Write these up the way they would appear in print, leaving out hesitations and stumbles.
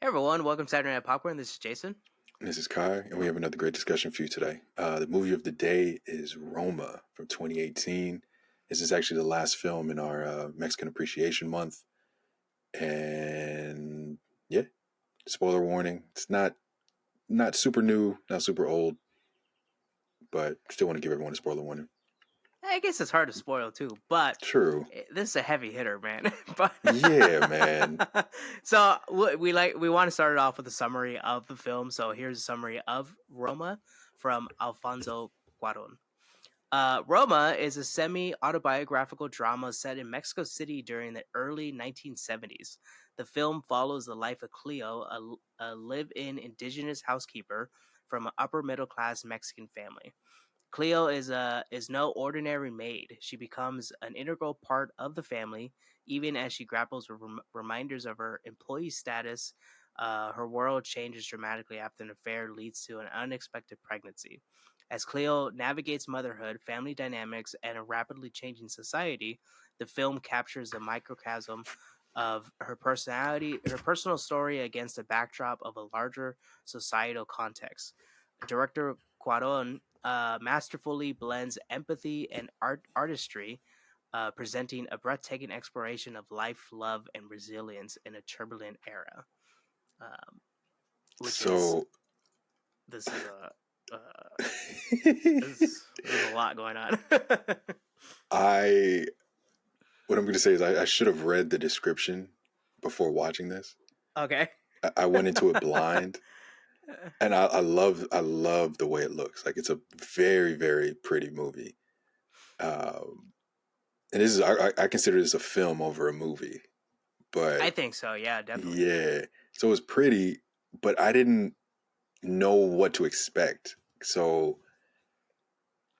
Hey everyone, welcome to Saturday Night Popcorn. This is Jason. This is Kai, and we have another great discussion for you today. The movie of the day is Roma from 2018. This is actually the last film in our Mexican Appreciation Month. And yeah, spoiler warning. It's not super new, not super old, but still want to give everyone a spoiler warning. I guess it's hard to spoil too, but True. this is a heavy hitter, man. But Yeah, man. so we want to start it off with a summary of the film. So here's a summary of Roma from Alfonso Cuarón. Roma is a semi-autobiographical drama set in Mexico City during the early 1970s. The film follows the life of Cleo, a live-in indigenous housekeeper from an upper-middle-class Mexican family. Cleo is no ordinary maid. She becomes an integral part of the family, even as she grapples with reminders of her employee status. Her world changes dramatically after an affair leads to an unexpected pregnancy. As Cleo navigates motherhood, family dynamics, and a rapidly changing society, the film captures the microcosm of her personal story against the backdrop of a larger societal context. Director Cuaron masterfully blends empathy and artistry, presenting a breathtaking exploration of life, love, and resilience in a turbulent era. Um, which is So, this is a there's a lot going on. I what I'm going to say is I should have read the description before watching this. Okay. I went into it blind. And I love the way it looks. Like it's a very, very pretty movie. And this is I consider this a film over a movie. I But think so. Yeah, definitely. yeah, so it was pretty, but I didn't know what to expect. So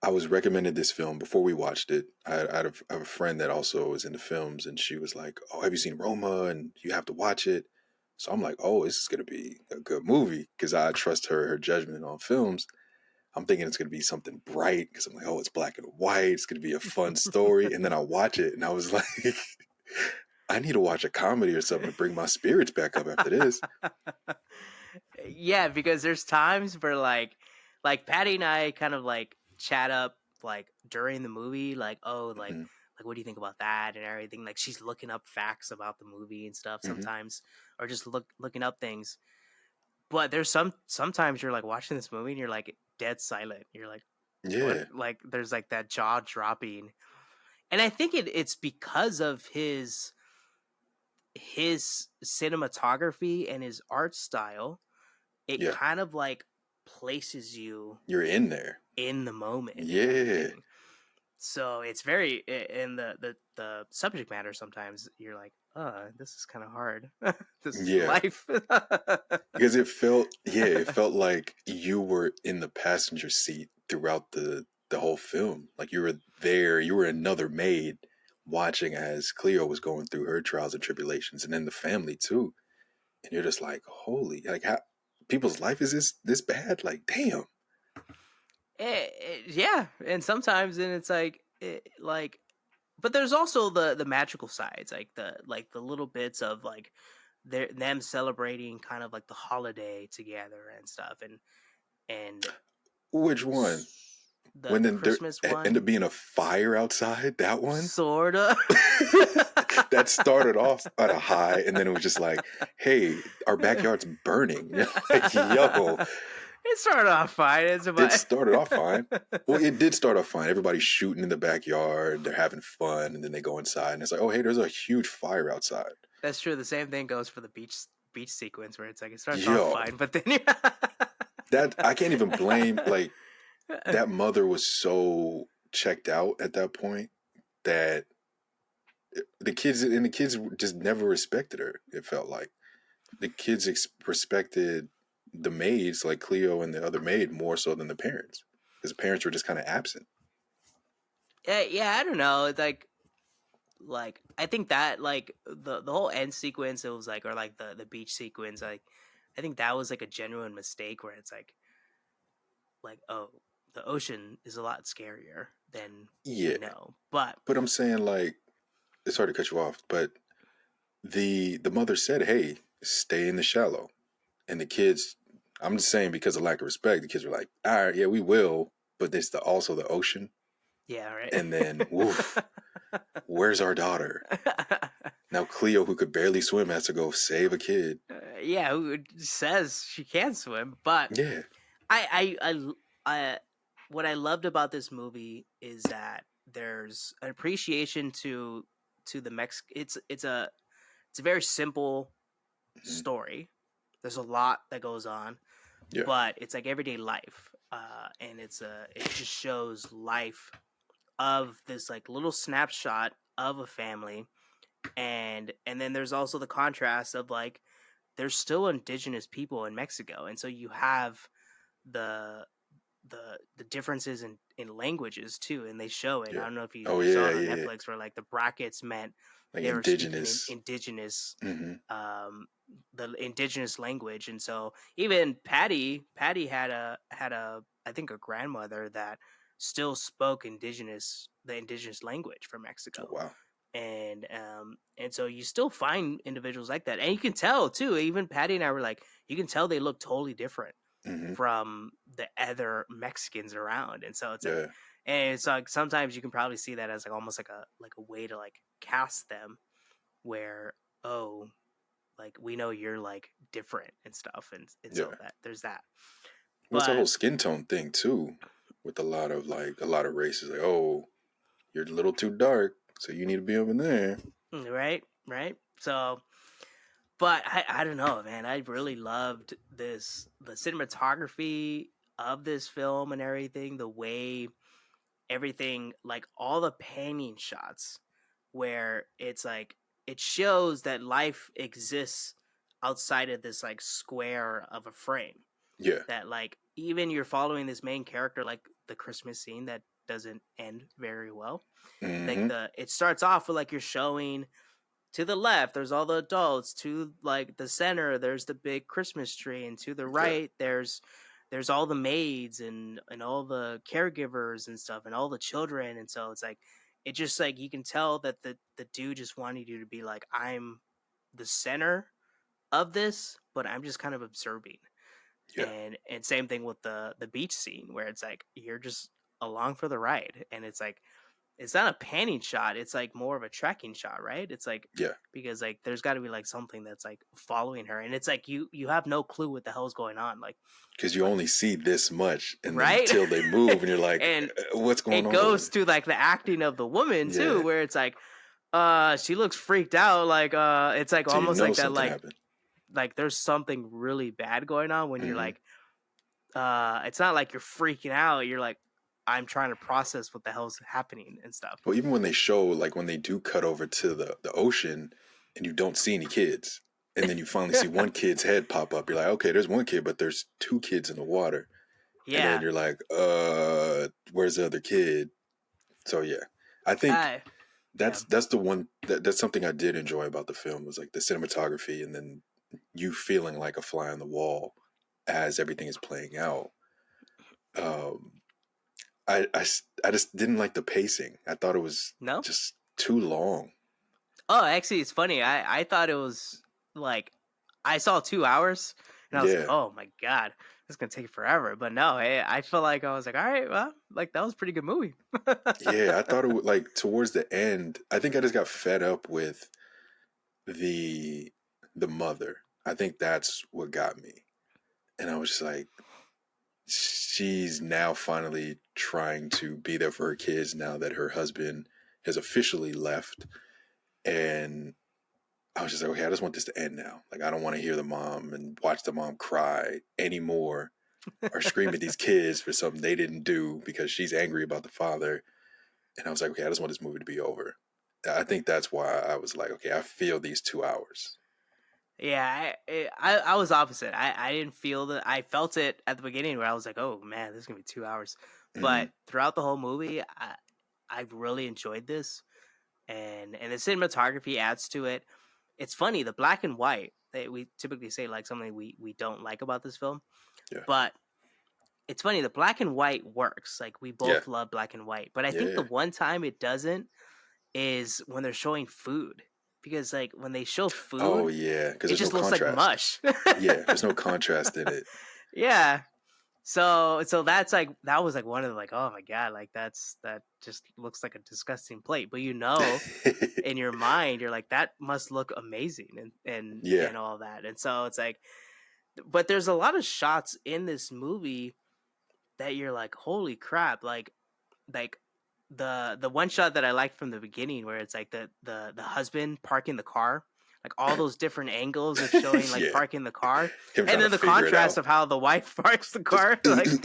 I was recommended this film before we watched it. I have a friend that also is into films, and she was like, "Oh, have you seen Roma? And you have to watch it." So I'm like, "Oh, this is gonna be a good movie," because I trust her judgment on films. I'm thinking it's going to be something bright because I'm like, oh, it's black and white. It's going to be a fun story. And then I watch it and I was like, I need to watch a comedy or something to bring my spirits back up after this. Yeah, because there's times where like Patty and I kind of like chat up like during the movie, like, oh, Hmm. like what do you think about that and everything? Like she's looking up facts about the movie and stuff Hmm. sometimes, or just looking up things. But there's sometimes you're like watching this movie and you're like dead silent. You're like, what? Yeah. Like there's like that jaw dropping, and I think it's because of his cinematography and his art style. It Yeah. kind of like places you You're in there. in the moment and Yeah. everything. So it's very in the subject matter. Sometimes you're like, this is kind of hard. This is Yeah. life. Because it felt like you were in the passenger seat throughout the whole film. Like you were there, you were another maid watching as Cleo was going through her trials and tribulations, and then the family too. And you're just like, holy, like how people's life is this bad? Like, damn. Yeah, and sometimes and it's like, but there's also the magical sides, like the little bits of like them celebrating kind of like the holiday together and stuff, and Which one? When the then there Christmas ended up one, being a fire outside, that one? sorta. That started off at a high, and then it was just like, hey, our backyard's burning. Like, yo, It started off fine. it started off fine. Well, it did start off fine. Everybody's shooting in the backyard, they're having fun, and then they go inside, and it's like, oh, hey, there's a huge fire outside. That's true. The same thing goes for the beach sequence where it's like it starts off Yo, fine, but then that I can't even blame. Like that mother was so checked out at that point that the kids just never respected her. It felt like the kids respected the maids, like Cleo and the other maid, more so than the parents, because the parents were just kind of absent. yeah, I don't know. It's like I think that like the whole end sequence, it was like, or like the beach sequence, like I think that was like a genuine mistake where it's like, oh, the ocean is a lot scarier than we Yeah, know, but but I'm saying, like, it's hard to cut you off, but the mother said, "Hey, stay in the shallow. And the kids, I'm just saying because of lack of respect, the kids were like, all right, yeah, we will, but there's also the ocean. Yeah, right. And then, woof, where's our daughter? Now Cleo, who could barely swim, has to go save a kid. Yeah, who says she can swim? But Yeah, I what I loved about this movie is that there's an appreciation to the it's a very simple hmm, story. There's a lot that goes on, yeah, but it's like everyday life, and it just shows life of this like little snapshot of a family, and then there's also the contrast of like there's still indigenous people in Mexico, and so you have the the differences in languages too, and they show it. I yeah. don't know if Oh you saw yeah, it on yeah, yeah. Netflix where like the brackets meant Like they were speaking in indigenous. indigenous Hmm. um the indigenous language, and so even Patty had a I think a grandmother that still spoke the indigenous language from Oh, Mexico, wow. and so you still find individuals like that, and you can tell too. Even Patty and I were like, you can tell they look totally different Hmm. from the other Mexicans around, and so it's like, Yeah, and it's like sometimes you can probably see that as like almost like a way to like cast them, where oh, like we know you're like different and stuff, and yeah. so that there's that, What's the but whole skin tone thing too? With a lot of races, like, oh, you're a little too dark, so you need to be over there. right, so. But I don't know, man. I really loved the cinematography of this film and everything, the way everything, like all the panning shots where it's like it shows that life exists outside of this like square of a frame, Yeah. that like even you're following this main character, like the Christmas scene that doesn't end very well, like Hmm. the it starts off with like you're showing to the left there's all the adults, to like the center there's the big Christmas tree, and to the Yeah. right there's all the maids and all the caregivers and stuff and all the children, and so it's like it just like you can tell that the dude just wanted you to be like, I'm the center of this, but I'm just kind of observing. Yeah. And same thing with the beach scene where it's like you're just along for the ride, and it's like it's not a panning shot, it's like more of a tracking shot, right? It's like Yeah. because like there's got to be like something that's like following her, and it's like you have no clue what the hell's going on, Because you like only see this much, and then right. until they move, and you're like, And what's going it on over goes there? to like the acting of the woman too, Yeah. where it's like she looks freaked out, like it's like So you almost know like that, something happened. like there's something really bad going on when you're Hmm. like it's not like you're freaking out, you're like, I'm trying to process what the hell's happening and stuff. Well, even when they show, like when they do cut over to the ocean, and you don't see any kids, and then you finally see one kid's head pop up, you're like, okay, there's one kid, but there's two kids in the water, and then Yeah. you're like, where's the other kid? So yeah, I think I Yeah. that's the one that's something I did enjoy about the film was like the cinematography, and then you feeling like a fly on the wall as everything is playing out. Um, I just didn't like the pacing. I thought it was No? just too long. Oh, actually, it's funny. I thought it was like I saw 2 hours, and I was like, Yeah, oh my god, this is gonna take forever. But no, I feel like I was like, all right, well, like that was a pretty good movie. yeah. I thought it would like towards the end. I think I just got fed up with the the mother. I think that's what got me, and I was just like, she's now finally trying to be there for her kids now that her husband has officially left. And I was just like, okay, I just want this to end now. Like, I don't want to hear the mom and watch the mom cry anymore or scream at these kids for something they didn't do because she's angry about the father. And I was like, okay, I just want this movie to be over. I think that's why I was like, okay, I feel these 2 hours. Yeah, I was opposite. I didn't feel that. I felt it at the beginning where I was like, oh man, this is gonna be 2 hours. Hmm. But throughout the whole movie, I really enjoyed this, and the cinematography adds to it. It's funny, the black and white that we typically say like something we don't like about this film, Yeah. but it's funny, the black and white works. Like we Yeah. both love black and white, but I think the Yeah. one time it doesn't is when they're showing food. because like when they show Oh food, yeah, because it there's no just looks like contrast. mush. Yeah, there's no contrast in it. Yeah. So that's like that was like one of the like, oh my god, like that just looks like a disgusting plate. But in your mind, you're like, that must look amazing Yeah. and all that. And so it's like, but there's a lot of shots in this movie that you're like, holy crap, like the one shot that I liked from the beginning where it's like the husband parking the car, like all those different angles of showing like Yeah. parking the car, Him and trying to then the figure it contrast out. of how the wife parks the Just car, like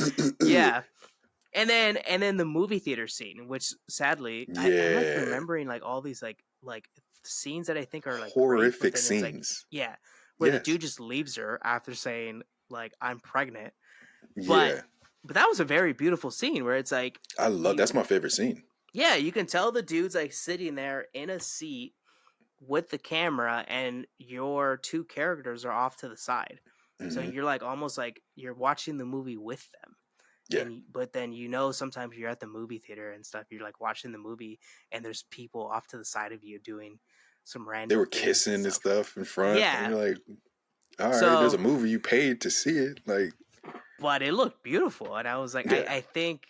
yeah. And then the movie theater scene, which sadly I'm like yeah. remembering like all these like scenes that I think are like great, but Horrific then it's like scenes. yeah, where the Yes. dude just leaves her after saying like I'm pregnant, but Yeah. that was a very beautiful scene where it's like I love you that's my favorite scene. yeah, you can tell the dude's like sitting there in a seat with the camera, and your two characters are off to the side. So Hmm. you're like almost like you're watching the movie with them. Yeah. But then sometimes you're at the movie theater and stuff. You're like watching the movie, and there's people off to the side of you doing some They random were things and kissing and stuff. stuff in front. And Yeah. you're like, all right, there's a So, movie you paid to see it. Like, but it looked beautiful, and I was like, yeah. I think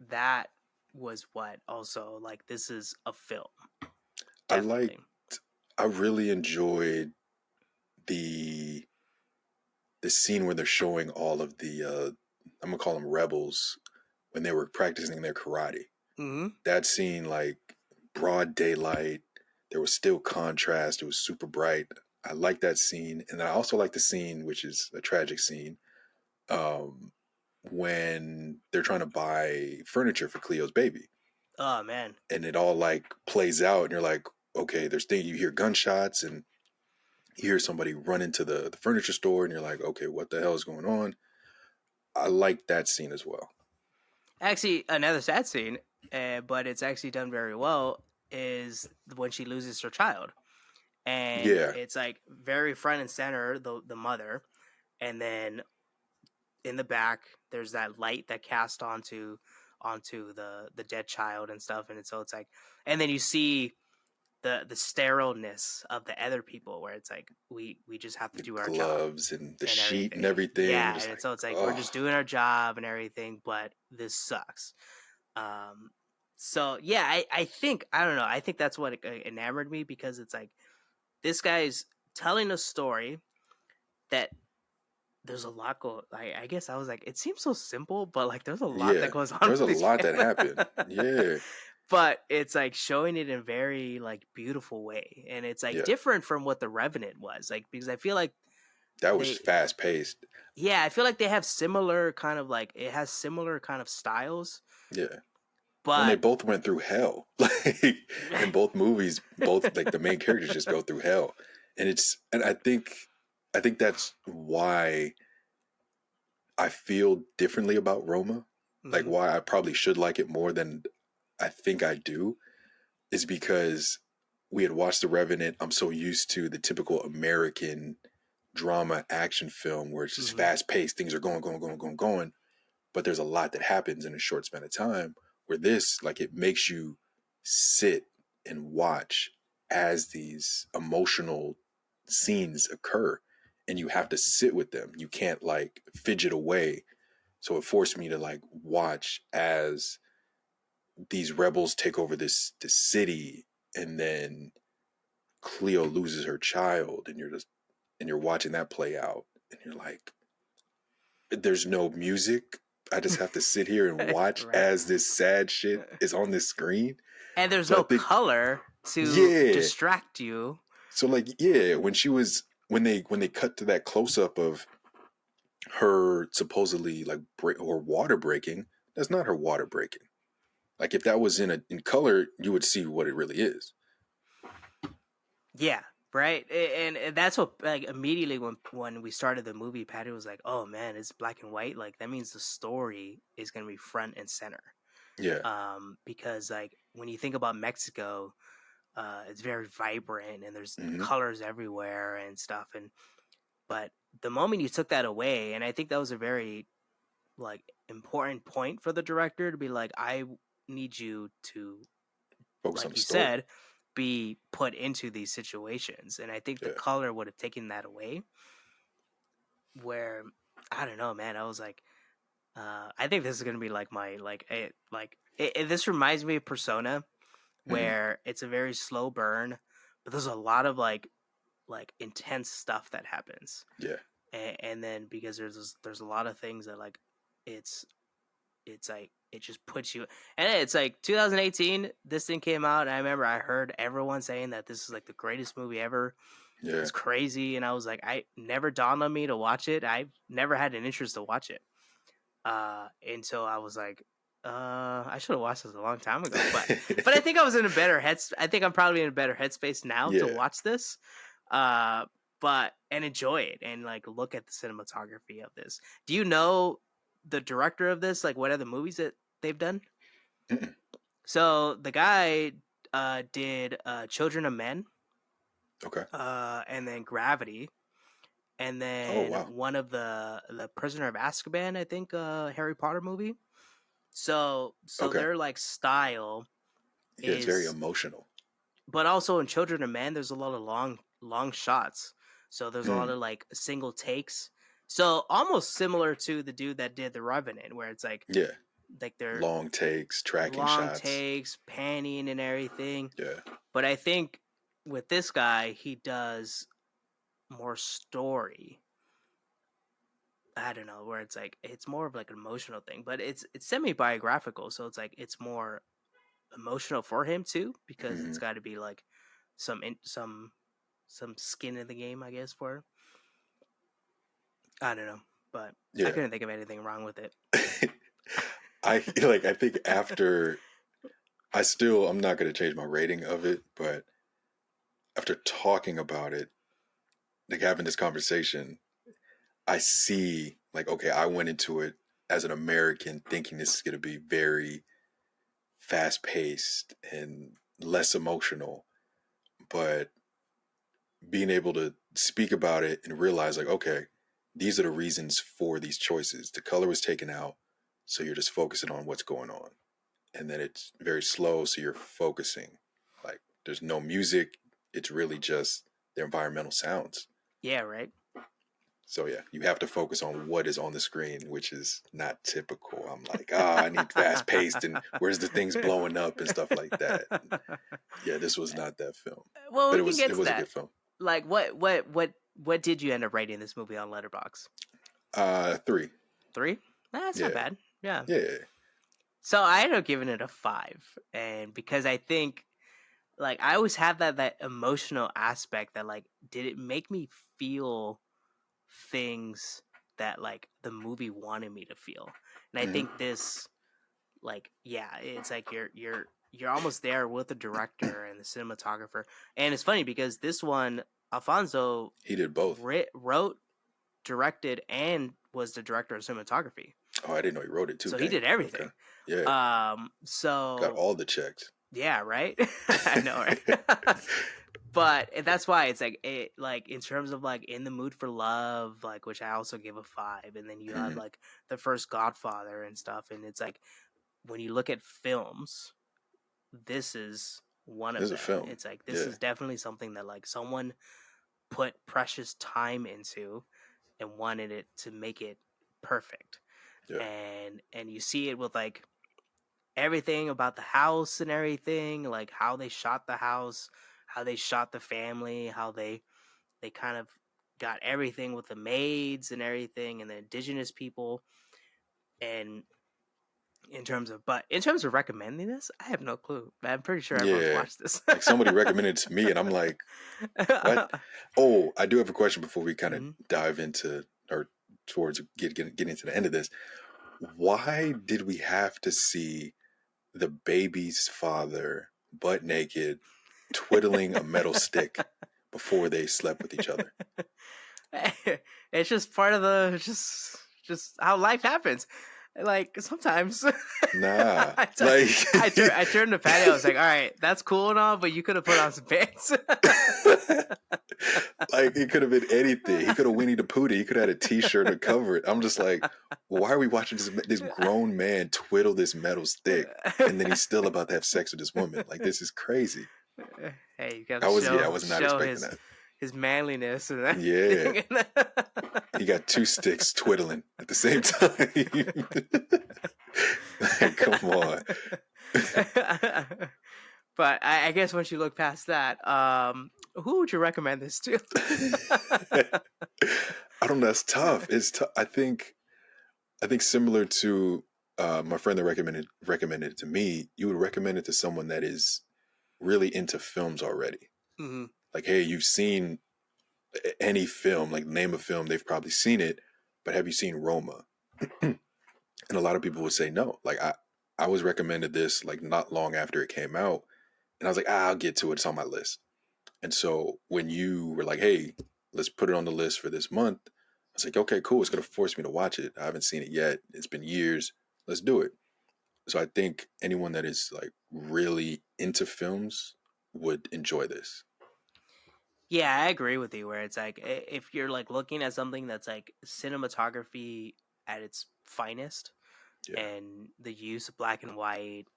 that was what also like this is a film, I like definitely. I really enjoyed the the scene where they're showing all of the I'm gonna call them rebels when they were practicing their karate. Mm-hmm. That scene, like broad daylight, there was still contrast. It was super bright. I like that scene, and then I also like the scene, which is a tragic scene, um, when they're trying to buy furniture for Cleo's baby, Oh man. and it all like plays out, and you're like, okay, there's things you hear gunshots, and you hear somebody run into the furniture store, and you're like, okay, what the hell is going on? I like that scene as well. Actually, another sad scene, but it's actually done very well, is when she loses her child, and Yeah, it's like very front and center the mother, and then in the back there's that light that cast onto the dead child and stuff, and so it's like, and then you see the sterileness of the other people where it's like we just have to the do our job gloves and the and sheet and everything. everything. You're Yeah, just and like, so it's like we're oh, just doing our job and everything, but this sucks. Um, so yeah, I think I don't know. I think that's what enamored me, because it's like this guy's telling a story that there's a lot go. I guess I was like, it seems so simple, but like there's a lot yeah. that goes on There's a with these lot that happened. family. Yeah, But it's like showing it in a very like beautiful way, and it's like yeah. different from what the Revenant was like, because I feel like That was they fast paced. yeah, I feel like they have similar kind of like it has similar kind of styles, Yeah. When they but both went through hell, like in both movies, both like the main characters just go through hell, and I think that's why I feel differently about Roma, like mhm, why I probably should like it more than I think I do, is because we had watched The Revenant. I'm so used to the typical American drama action film where it's just mhm, fast paced, things are going, but there's a lot that happens in a short span of time. Where this, like, it makes you sit and watch as these emotional scenes occur, and you have to sit with them. You can't like fidget away. So it forced me to like watch as these rebels take over this city, and then Cleo loses her child, and you're watching that play out, and you're like, there's no music. I just have to sit here and watch right. as this sad shit is on this screen. And there's So I no think, color to yeah. distract you. So like, yeah, when they cut to that close up of her supposedly like or water breaking, that's not her water breaking. Like if that was in color, you would see what it really is. Yeah, right. And that's what like immediately when we started the movie, Patty was like, "Oh man, it's black and white. Like that means the story is gonna be front and center." Yeah. Because like when you think about Mexico, it's very vibrant and there's Hmm. colors everywhere and stuff. And but the moment you took that away, and I think that was a very like important point for the director to be like, I need you to, Focus on like the you story. said, be put into these situations. And I think the Yeah. color would have taken that away. Where I don't know, man. I was like, I think this is gonna be like my this reminds me of Persona, Mhm. where it's a very slow burn, but there's a lot of like intense stuff that happens, Yeah. and then because there's a lot of things that like it's like it just puts you, and it's like 2018 this thing came out, and I remember I heard everyone saying that this is like the greatest movie ever. Yeah. It's crazy, and I was like, I never dawned on me to watch it. I never had an interest to watch it, and so I was like, I should have watched this a long time ago, but I think I was in a better I think I'm probably in a better headspace now to Yeah. watch this, uh but and enjoy it and like look at the cinematography of this. Do you know the director of this, like what other movies that they've done? Mm-mm. So the guy did Children of Men, Okay. and then Gravity, and Oh then wow. one of the Prisoner of Azkaban, I think, Harry Potter movie. So Okay. their like style Yeah, it's very is, emotional. but also in Children of Men there's a lot of long shots. So there's a lot Mm. of like single takes. So almost similar to the dude that did The Revenant, where it's Yeah. like they're Long takes, tracking long shots. takes, panning and everything. Yeah. But I think with this guy, he does more story. I don't know, where it's like it's more of like an emotional thing, but it's semi biographical, so it's like it's more emotional for him too, because it's Hmm. got to be like some some skin in the game, I guess. For I don't know, but I Yeah. couldn't think of anything wrong with it. I I think after I'm not going to change my rating of it, but after talking about it, like having this conversation, I see like okay, I went into it as an American thinking this is going to be very fast paced and less emotional, but being able to speak about it and realize like okay, these are the reasons for these choices. The color was taken out, so you're just focusing on what's going on, and then it's very slow, so you're focusing. Like there's no music, it's really just the environmental sounds. Yeah, right. So yeah, you have to focus on what is on the screen, which is not typical. I'm like, I need fast paced and where's the things blowing up and stuff like that. Yeah, this was not that film, Well, but we can get it to was a that. good film. Like, what did you end up rating this movie on Letterboxd? 3. 3? Nah, that's not Yeah, bad. Yeah. yeah. So I ended up giving it a 5, and because I think like I always have that emotional aspect that like did it make me feel things that like the movie wanted me to feel. And I Hmm. think this, like, yeah, it's like you're almost there with the director and the cinematographer. And it's funny because this one, Alfonso He did both. wrote, directed, and was the director of cinematography. Oh, I didn't know he wrote it too. So he Dang. did Okay. everything. Yeah, got So all the checks. yeah, right. I know, right? But that's why it's like it, like in terms of like In the Mood for Love, like, which I also give a 5, and then you have Hmm. like the first Godfather and stuff, and it's like when you look at films, this is one This of is a them. film. It's like this Yeah, is definitely something that like someone put precious time into and wanted it to make it perfect. yeah. And you see it with like everything about the house and everything, like how they shot the house, how they shot the family, how they kind of got everything with the maids and everything and the indigenous people. And in terms of recommending this, I have no clue. I'm pretty sure everyone's Yeah. watched this. Like somebody recommended it to me, and I'm like, what? Oh, I do have a question before we kind of Mhm. dive into or towards getting to the end of this. Why did we have to see the baby's father butt naked, twiddling a metal stick before they slept with each other? It's just part of the just how life happens. Like sometimes Nah, like I turned the patio. I was like, all right, that's cool and all, but you could have put on some pants. like it could have been anything. He could have Winnie the Pooh. He could have had a T-shirt to cover it. I'm just like, well, why are we watching this grown man twiddle this metal stick, and then he's still about to have sex with this woman? Like this is crazy. Hey, you gotta I was show I was not show expecting that. his manliness and Yeah, everything. he got two sticks twiddling at the same time. Like, come on. But I guess once you look past that, who would you recommend this to? I don't know. That's tough. It's tough. I think similar to my friend that recommended it to me, you would recommend it to someone that is really into films already. Hmm. Like, hey, you've seen any film, like name a film, they've probably seen it, but have you seen Roma? And a lot of people would say no. Like I was recommended this like not long after it came out, and I was like, I'll get to it. It's on my list. And so when you were like, hey, let's put it on the list for this month, I was like, okay, cool. It's gonna force me to watch it. I haven't seen it yet. It's been years. Let's do it. So I think anyone that is like really into films would enjoy this. Yeah, I agree with you. Where it's like if you're like looking at something that's like cinematography at its finest, Yeah. and the use of black and white,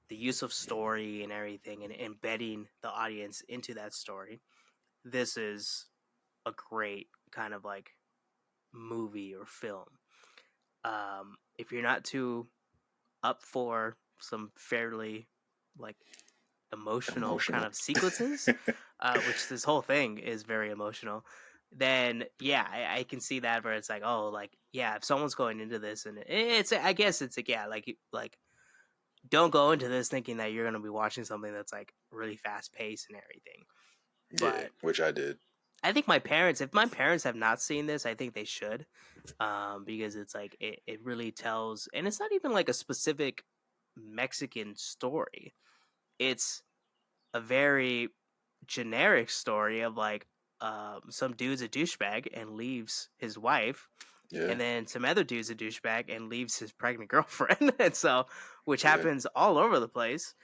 the use of story and everything, and embedding the audience into that story, this is a great kind of like movie or film. If you're not too up for some fairly like emotional kind Emotional. of sequences, which this whole thing is very emotional, then yeah, I can see that where it's like, oh, like yeah, if someone's going into this and it's, I guess it's like, yeah, like don't go into this thinking that you're gonna be watching something that's like really fast paced and everything. Yeah, But which I did. I think if my parents have not seen this, I think they should, because it's like it really tells, and it's not even like a specific Mexican story. It's a very generic story of like some dude's a douchebag and leaves his wife, Yeah, and then some other dude's a douchebag and leaves his pregnant girlfriend, and so which yeah. happens all over the place.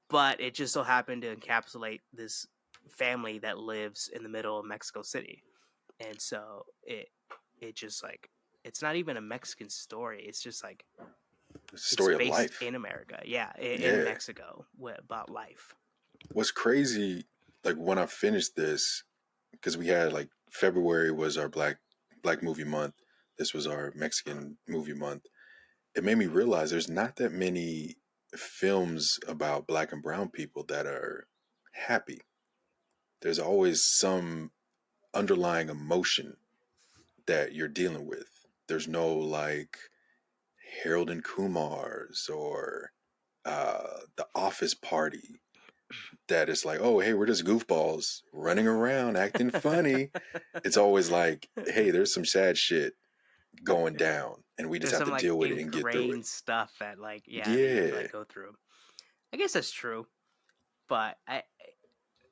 But it just so happened to encapsulate this family that lives in the middle of Mexico City, and so it just like it's not even a Mexican story. It's just like It's a it's story of based life. in America, yeah, in Yeah. Mexico, about life. What's crazy, like when I finished this, because we had like February was our black movie month. This was our Mexican movie month. It made me realize there's not that many films about black and brown people that are happy. There's always some underlying emotion that you're dealing with. There's no like Harold and Kumar's or the Office Party that is like, oh, hey, we're just goofballs running around acting funny. It's always like, hey, there's some sad shit going down, and we just There's have some to like deal with it and get through it. ingrained stuff that like yeah that you have to Yeah, like go through. I guess that's true, but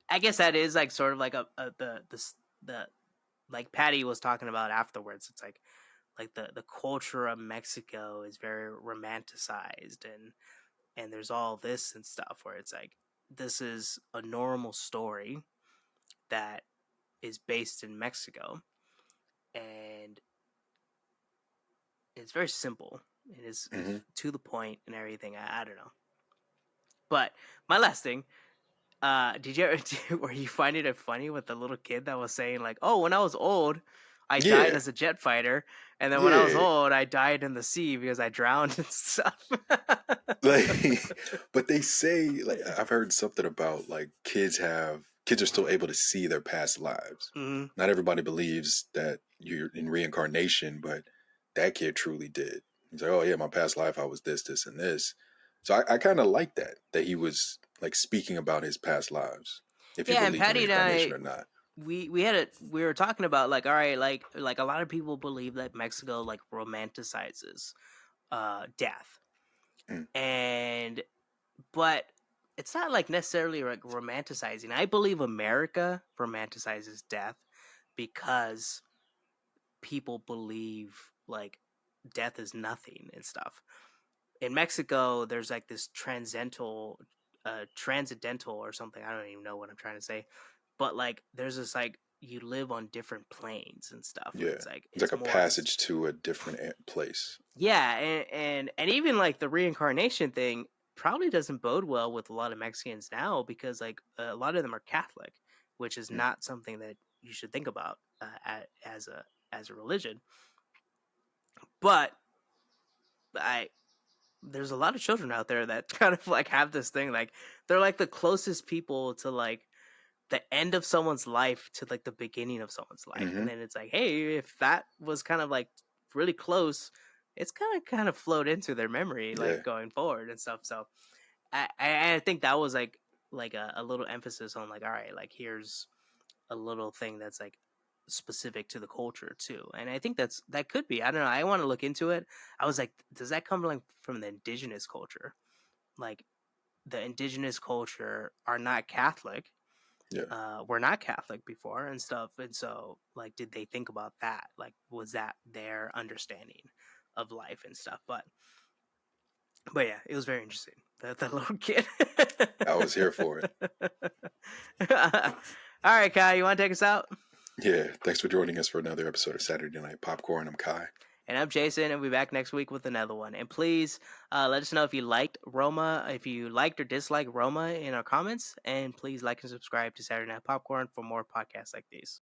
I guess that is like sort of like the like Patty was talking about afterwards. It's like the culture of Mexico is very romanticized, and there's all this and stuff where it's like this is a normal story that is based in Mexico, and it's very simple. It is hmm to the point and everything. I don't know. But my last thing, did you ever were you finding it funny with the little kid that was saying like, "Oh, when I was old, I died yeah, as a jet fighter, and then when I was yeah. old, I died in the sea because I drowned and stuff." Like, but they say like I've heard something about like kids are still able to see their past lives. Hmm. Not everybody believes that you're in reincarnation, but that kid truly did. He's like, oh yeah, my past life I was this, this, and this. So I kind of like that he was like speaking about his past lives, if you Yeah, and believe in Patty and reincarnation I, or not. we were talking about like, all right, like a lot of people believe that Mexico like romanticizes death, Mm, and but it's not like necessarily like romanticizing. I believe America romanticizes death because people believe like death is nothing and stuff. In Mexico, there's like this transcendental or something. I don't even know what I'm trying to say, but like there's this like you live on different planes and stuff where yeah, it's like it's like it's a more passage to a different place. yeah, and even like the reincarnation thing. probably doesn't bode well with a lot of Mexicans now because like a lot of them are Catholic, which is Mm. not something that you should think about as a religion. But I there's a lot of children out there that kind of like have this thing like they're like the closest people to like the end of someone's life to like the beginning of someone's life, and Hmm. then it's like, hey, if that was kind of like really close, it's kind of flowed into their memory Yeah. like going forward and stuff. So I think that was like a little emphasis on like, all right, like here's a little thing that's like specific to the culture too. And I think that could be, I don't know, I want to look into it. I was like, does that come like from the indigenous culture? Like the indigenous culture are not Catholic. Yeah. Were not Catholic before and stuff. And so like did they think about that? Like was that their understanding of life and stuff? But yeah, it was very interesting. That little kid. I was here for it. All right, Kai, you want to take us out? Yeah. Thanks for joining us for another episode of Saturday Night Popcorn. I'm Kai. And I'm Jason, and we'll be back next week with another one. And please let us know if you liked Roma, if you liked or disliked Roma in our comments. And please like and subscribe to Saturday Night Popcorn for more podcasts like these.